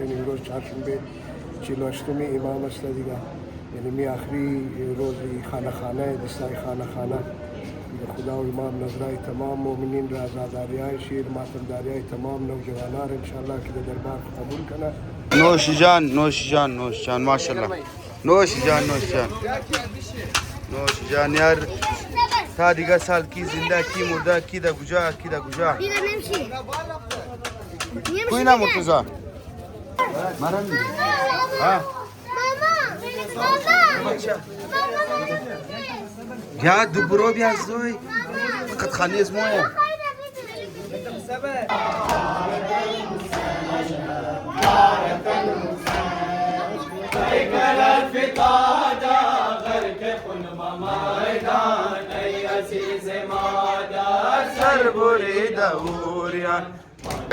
امروز چهارشنبه 48 امام است دیگه، یعنی می آخری روزی خانه دستای خانه دیگه. خدا و امام نظرای تمام مؤمنین را آزاداریای شیر ماتمداریای تمام نوجوانان انشالله که دربار قبول کنه. نوش جان ماشاءالله. نوش جان یار. تا دیگه سال کی زنده کی مرده کی دا کجا کوی نه مرتضی مرم میگه ها یا دوبرو بیا زوی فقط خانه از مویه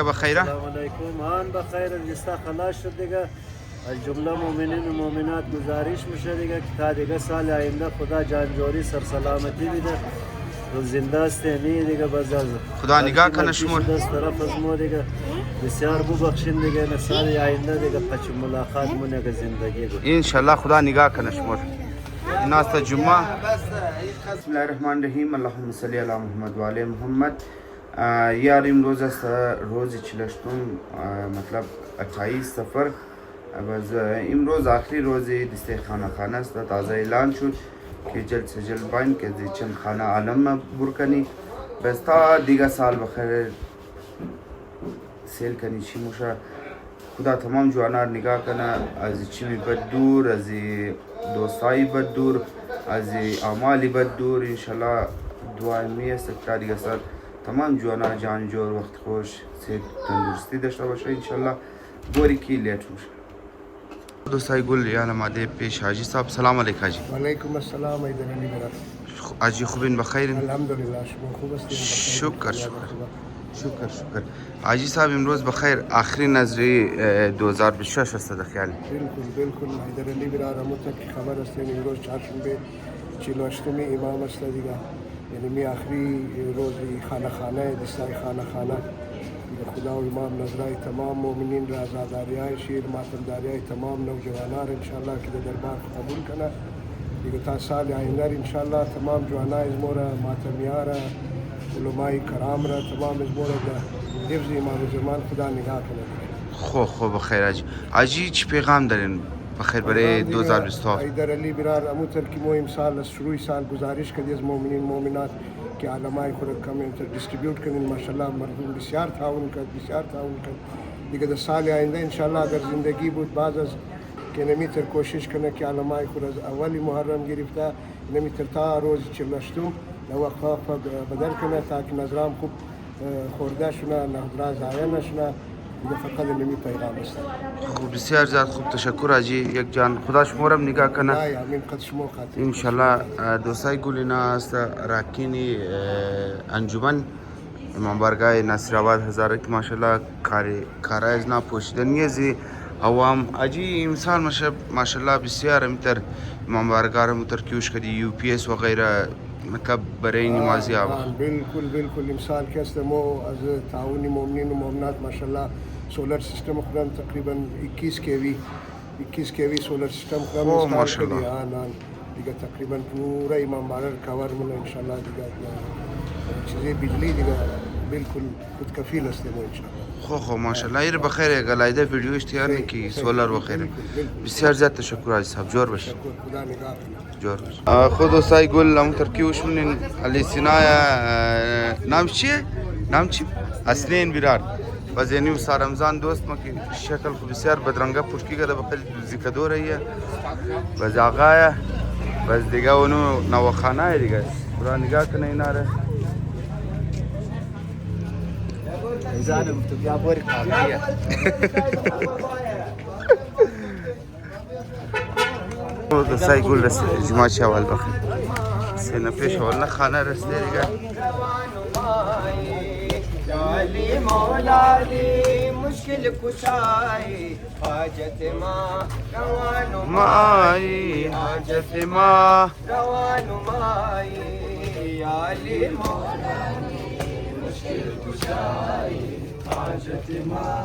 بخیر. السلام علیکم. آن بخیر. جستا خلاص شد دیگه. از جمله مؤمنین و مؤمنات گزارش میشه دیگه که تا دیگه سال آینده خدا جانجوری سر سلامتی بده و زنده است نی دیگه. باز خدا نگاه کنه شما دست طرف از ما دیگه بسیار ببخشین دیگه. نه سال آینده دیگه پچ ملاقات مونه که زندگی بود ان شاء الله. خدا نگاه کنه شما الناس جمعه. بسم الله الرحمن الرحیم. اللهم صل علی محمد و علی محمد. یار امروز است روز 48 مطلب 28 سفر. باز امروز آخری روز دسته خانه است. تازه اعلان شد که جلد سے جلد باید که چند خانه عالم برکنی. بس تا دیگه سال بخیر سیل کنی چی موشه. خدا تمام جوانار نگاه کنه از چیمی بد دور، از دوستایی بد دور، از اعمالی بد دور. انشالله دعای میست تا دیگه سال تمام جوانان جان جور وقت خوش صحت تندرستی داشته باشه انشالله. بوری کی لیت میشه. دوستای گل یا نماده پیش حاجی صاحب. سلام علیکم حاجی. و علیکم السلام ایدرانی برات. حاجی خوبین بخیرین؟ الحمدلله شما خوب هستید؟ شکر. حاجی صاحب امروز بخیر آخری نظری 2026 است در خیال. بالکل ایدرانی برات. همونطور که خبر است امروز چهارشنبه 48 امام است دیگه، یعنی می آخری روزی خانه دستای خانه دیگه. خدا و امام نظرای تمام مؤمنین را آزاداریای شیر ماتمداریای تمام نوجوانان انشالله که دربار قبول کنه دیگه. تا سال آینده انشالله تمام جوانای از مورا ماتمیار علمای کرام را تمام از مورا حفظ امام زمان خدا نگاه کنه. خوب بخیر حاجی. چی پیغام دارین بخیر برای 2027؟ ایدر علی برار همونطور که ما امسال از شروع سال گزارش کردیم از مؤمنین مؤمنات که علمای خود کامنتر دیستریبیوت کنین. ماشاءالله مردم بسیار تعاون کرد دیگه. در سال آینده انشالله اگر زندگی بود بعد از که نمیتر کوشش کنه که علمای خود از اولی محرم گرفته نمیتر تا روز 48 وقفه بدل کنه تا که نظرام خوب خورده شونه نظرها ضایع نشونه دیگه. فقط نمی پیغام است. خوب بسیار زیاد خوب. تشکر حاجی یک جان. خدا شما را نگاه کنه ان شاء الله. دوستای گلینا است راکینی انجمن امام بارگاه ناصر آباد هزاره که ماشاءالله کارای از نپوشیدنی از عوام حاجی امسال ماشاءالله بسیار امتر امام بارگاه را مترکیوش کردی یو پی اس و غیره مطلب برای نمازی آبا. بالکل امسال که است ما از تعاون مؤمنین و مؤمنات ماشاءالله سولر سیستم خودم تقریبا 21 کیوی سولر سیستم خودم استفاده کردی دیگه. تقریبا پورا امام بارگاه کاور من انشالله دیگه چیزی بجلی دیگه بالکل خود کفیل است ما انشالله. خو ماشاءالله. ایر بخیر گلایده ویدیوش تیار نکی سولر بخیر. بسیار زیاد تشکر حاجی صاحب. جور باش. خدا نگاه جور. خود دوستای گل هم ترکیوش منین علی سینای نام چی اصلین بیرار. باز یعنی سال رمضان دوست ما که شکل خوب بسیار بدرنگه پوشکی کرده بخیر ذکر دوره باز آقای باز دیگه اونو نواخانه دیگه. خدا نگاه کنه اینا را. زانم تو بیا بوری کامیه دوستای گل رسید جمعه چه اول بخیر. سینه پیش اول خانه رسید دیگه. علی مولا علی مشکل کشای حاجت ما روان مای حاجت ما روان مای علی مولا علی مشکل کشای حاجت ما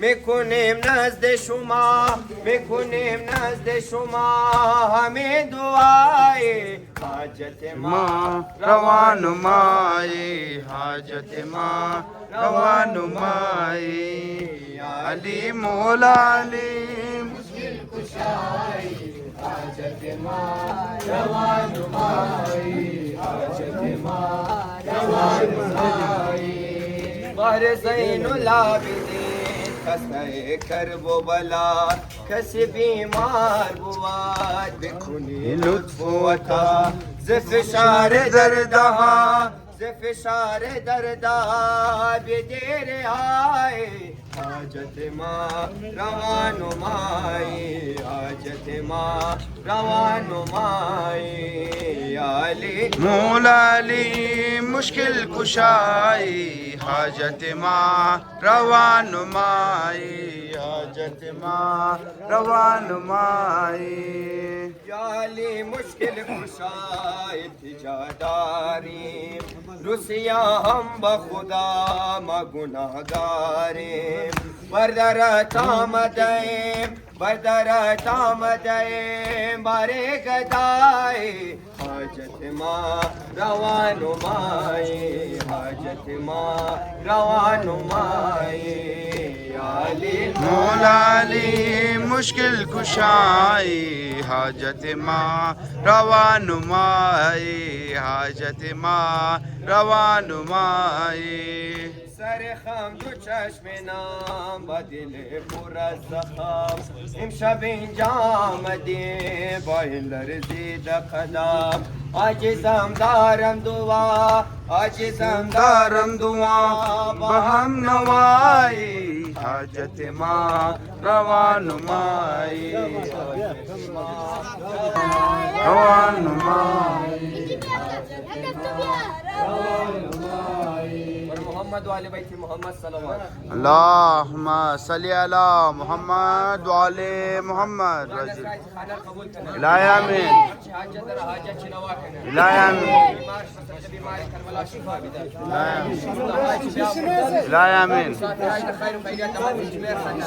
میکنیم نزد شما میکنیم نزد شما همه دعای حاجت ما روانمایی حاجت ما روانمایی علی مولا علی مشکل کشای حاجت ما روانمایی حاجت ما روانمایی بحر زین العابدین خسته کرب و بلا کسی بیمار بود بکنی لطف و عطا ز فشار دردها ز فشار دردها به دیر آی حاجت ما روانمایی حاجت ما روانمایی علی مولا علی مشکل کشائی حاجت ما روانمائی حاجت ما روانمائی یا علی مشکل کشای التجاداریم رسیا هم بخدا ما گناهگاریم بردرت آمدیم بردرت آمدیم باره گدای حاجت ما روانمایی حاجت ما روانمایی علی مولا علی مشکل کشائی حاجت ما روانمائی حاجت ما روانمائی سر خم دو چشم نام با دل پر از زخم امشب اینجا آمدیم با این لرزید قدم عاجزم دارم دعا عاجزم دارم دعا به هم نوایی حاجت ما روانمائی روانمائی محمد و آل بیت محمد صلوات اللهم صل على محمد وعلى محمد رضي خانه قبول کنه لا آمين حاجت در حاجت شنوا کنه لا آمين بیمار شخص بیمار کربلا شفا بده لا آمين خیر و خیریت تمام اجماع خنا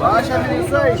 Başa bir sayış.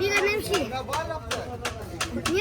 Bile nemşi.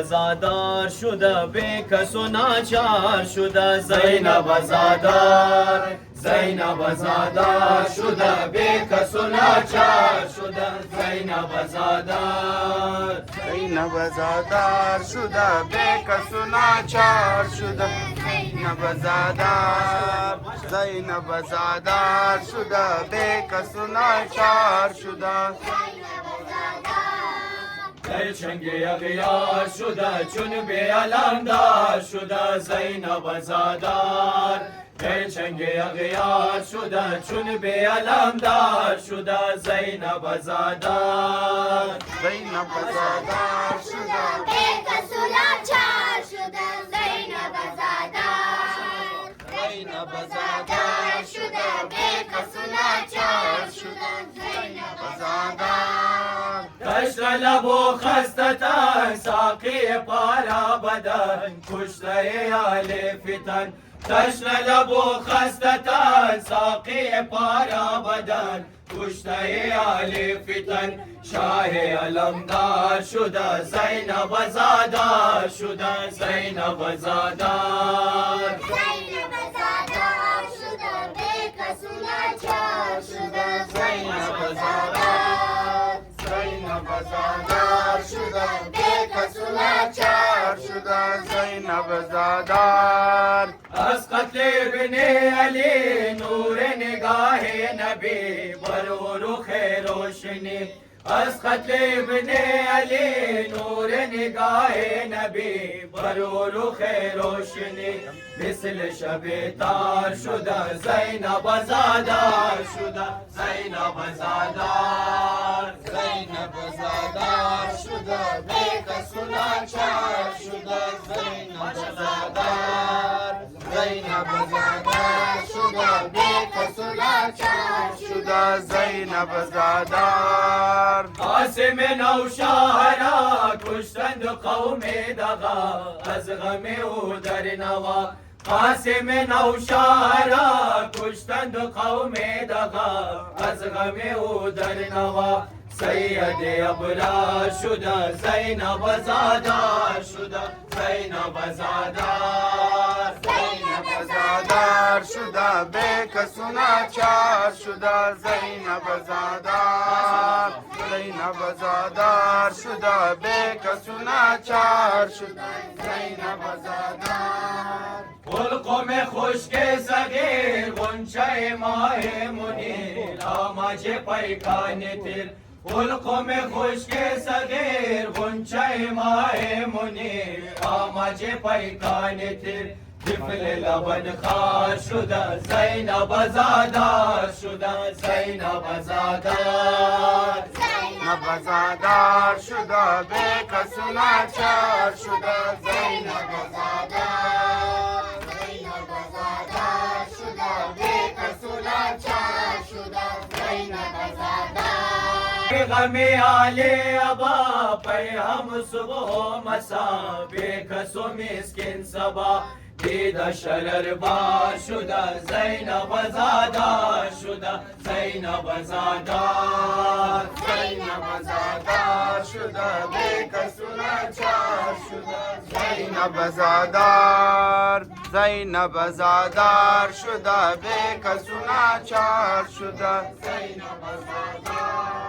azadar şuda bekası naçar şuda Zeynep azadar Zeynep azadar şuda bekası naçar şuda Zeynep azadar Zeynep azadar şuda bekasuna çar şuda Zeynep azadar Zeynep azadar şuda bekasuna çar şuda Del çenge yağıyar şuda çün bir alamdar şuda Zeynep azadar Del çenge yağıyar şuda çün bir alamdar şuda Zeynep azadar Zeynep azadar şuda bekasına çar şuda Zeynep azadar Zeynep azadar şuda bekasına çar şuda Zeynep azadar Taşrala bu hastatan saki para badan Kuşları ali fitan Taşrala bu hastatan saki para badan Kuşları ali fitan Şahi alamdar şuda Zeynep azadar şuda Zeynep azadar Zeynep azadar şuda bekasına çar şuda Zeynep azadar Zeynep azadar şuda bekasuna çar şuda Zeynep azadar اسقط ابن علی نور نگاه نبی برور و خیر روشنی اسقط ابن علی نور نگاه نبی برور و خیر روشنی مثل شب تار شده زینب زادار شده زینب زادار Zeynep azadar şuda bekasuna çar şuda Zeynep azadar Zeynep azadar şuda bekasuna çar şuda Zeynep azadar Qasim Nowshera کشتند قوم دغا از غم او در نوا قاسم نوشهرا کشتند قوم دغا از غم او در نوا سید ابرار شده زینب زادار شده زینب زادار Zeynep azadar şuda bekasuna çar şuda Zeynep azadar Zeynep azadar şuda bekasuna çar şuda Zeynep azadar القم خشک صغیر غنچه ماه منیر آماج پیکان تیر القم خشک صغیر غنچه ماه منیر آماج پیکان تیر طفل لبن خار شده زینب زادار شده زینب زادار Zeynep azadar şuda bekasuna çar şuda Zeynep azadar Zeynep azadar şuda bekasına çar şuda Zeynep azadar غم علی ابا پیام صبح و مسا بیکس و مسکین سبا دید شرر بار شده زینب زادار شده زینب زادار Zeynep azadar şuda bekasuna çar şuda Zeynep azadar Zeynep azadar şuda bekasuna çar şuda Zeynep azadar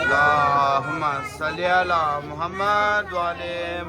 Allahümme salli ala Muhammed ve aleyhim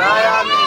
La yamin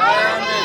La yamin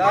La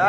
La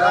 La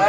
La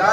La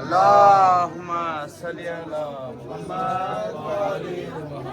Allahümme salli ala Muhammed ve aleyhim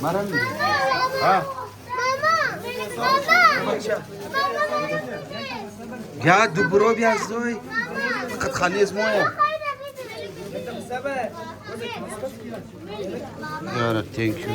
Mama! يا دبرو بيا Zvi فقط خليز مويه يا رب thank you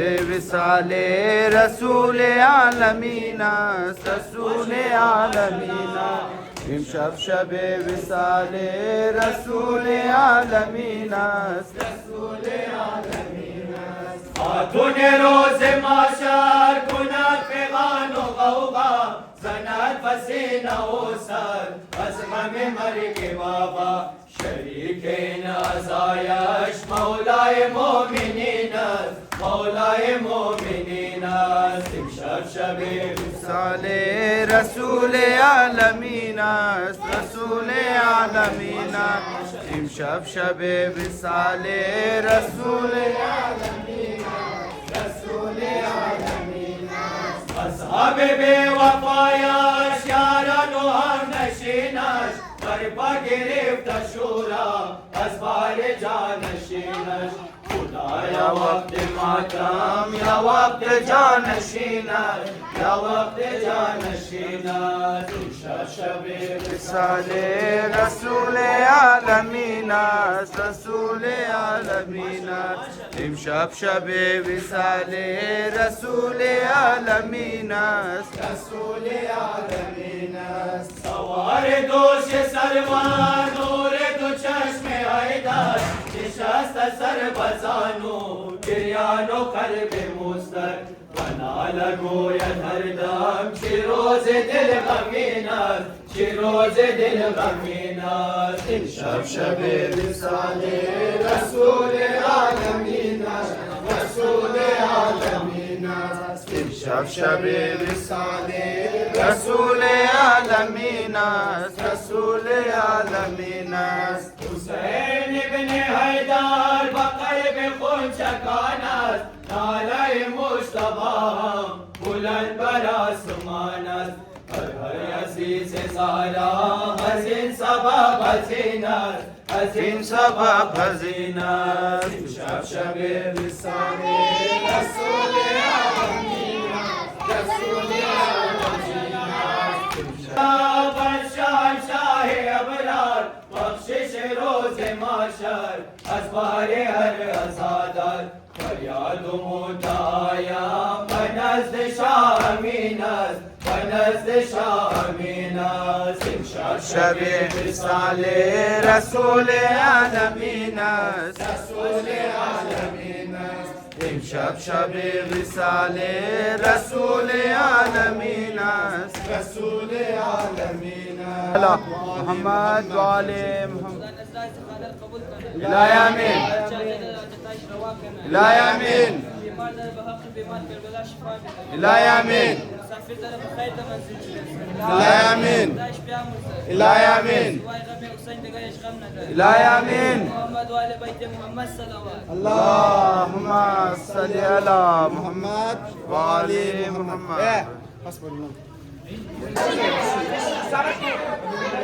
وصال رسول عالمین است رسول عالمین امشب شب وصال رسول عالمین است رسول عالمین است خاتون روز محشر کند پیغان و غوغا زند پسینه و سر از غم مرگ بابا شریک این عزایش مولای مومنین است مولای مومنین است امشب شب وصال رسول عالمین است رسول عالمین است امشب شب وصال رسول عالمین است رسول عالمین است اصحاب بی وفایش یاران و هم نشینش در پا گرفت شورا از بار جانشینش خدایا وقت ماتم یا وقت جانشینش یا وقت جانشینش امشب شب وصال رسول عالمین است رسول عالمین است امشب شب وصال رسول عالمین است رسول عالمین است سوار دوش سروان نور دو چشم حیدر نشست سربزان و گریان و قلب مستر بنا لگوید هر دم چه روز دل غمین است چه روز دل غمین است این شب شب وصال رسول عالمین است رسول عالمین است شب شب وصال رسول عالمین است رسول عالمین است حسین ابن حیدر با قلب خون چکان است ناله مصطفی بلند بر آسمان است هر عزیز زارا از این سبب حزین است از این سبب حزین است شب شب وصال رسول عالمین است رسول عالمین است شاه ابرار بخشش روز محشر از بار هر عزادار فریاد و مدعایم به نزد شاه امین است به نزد شاه امین است امشب شب وصال رسول عالمین است رسول عالمین است امشب شب وصال رسول عالمین است رسول عالمین است علی محمد و آل محمد الهی آمین الهی آمین الهی آمین الهی آمین الهی آمین الهی آمین محمد و آل بیت محمد صلوات اللهم صل علی محمد و آل محمد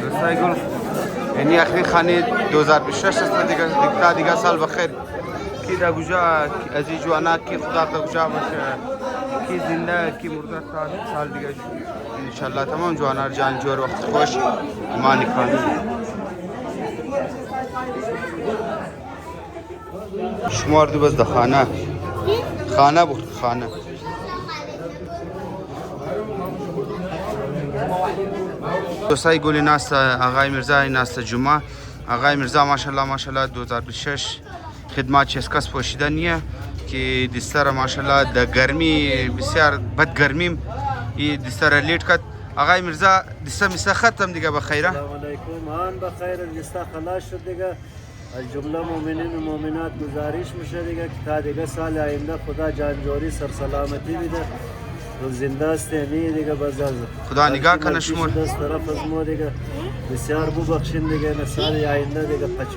دوستای گل یعنی آخری خانه 2026 است دیگه سال بخیر کی در کجا از این جوانا کی خدا در کجا باشه کی زنده کی مرده سال دیگه ان شاء الله تمام جوانا جان جور وقت خوش ایمان کامل شمار دو بس خانه خانه بود خانه دوستای گل ناست آقای میرزا ناست جمعه آقای میرزا ماشاءالله 2026 خدمات چسکاس پوشیده نیه که دستر ماشاءالله د گرمی بسیار بد گرمیم ای دستر لیٹ کت آقای مرزا دستر مثل ختم دیگه بخیره السلام علیکم آن بخیر دستا خلاص شد دیگه از جمله مؤمنین و مؤمنات گزارش میشه دیگه که تا دیگه سال آینده خدا جانجوری سرسلامتی بده و زنده است نی دیگه بازار خدا نگاه کنه شما دست طرف از ما دیگه بسیار ببخشین دیگه نه سال آینده دیگه پچ